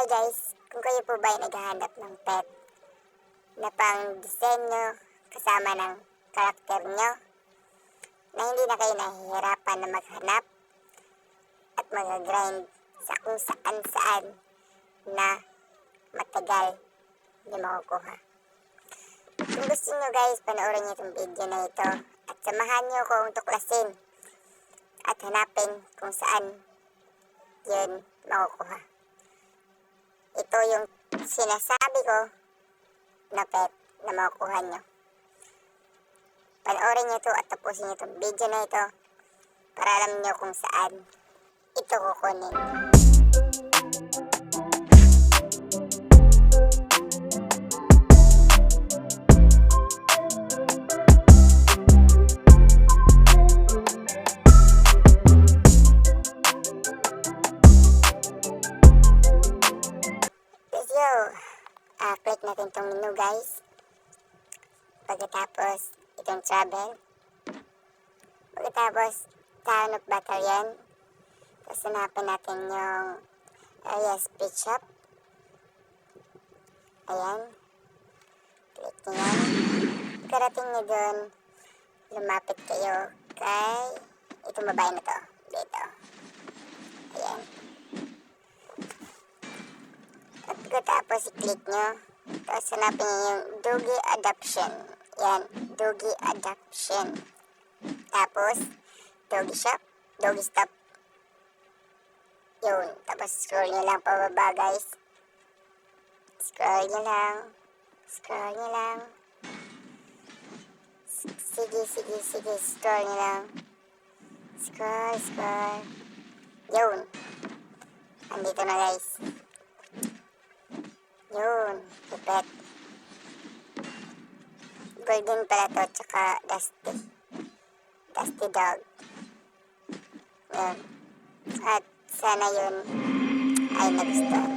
guys, kung kayo po ba ay naghahanap ng pet na pang disenyo kasama ng karakter nyo, na hindi na kayo nahihirapan na maghanap at mag-grind sa kung saan na matagal hindi makukuha. Kung gusto nyo guys, panoorin nyo itong video na ito at samahan nyo kung tuklasin at hanapin kung saan yun makukuha. Ito yung sinasabi ko na pet na makukuha nyo. Panoorin nyo ito at tapusin nyo itong video na ito para alam nyo kung saan ito kukunin. Click natin itong menu guys. Pagkatapos itong travel. Pagkatapos town of battalion. Tapos hanapin natin yung areas pet shop. Ayan. Click nyo yan. Pagkarating nyo dun, lumapit kayo kay itong babae na to. Dito. Ayan. At pagkatapos i-click nyo. Tapos hanapin nyo yung doggy adoption. Yan, doggy adoption. Tapos, doggy shop, doggy stop. Yun, tapos scroll nyo lang pababa guys. Scroll nyo lang. Scroll nyo lang. Sige, scroll nyo lang. Scroll. Yun. Andito na guys. Yun, pipet. Golden pala to, tsaka dusty. Dusty dog. Yun. At sana yun ay nagustuhan.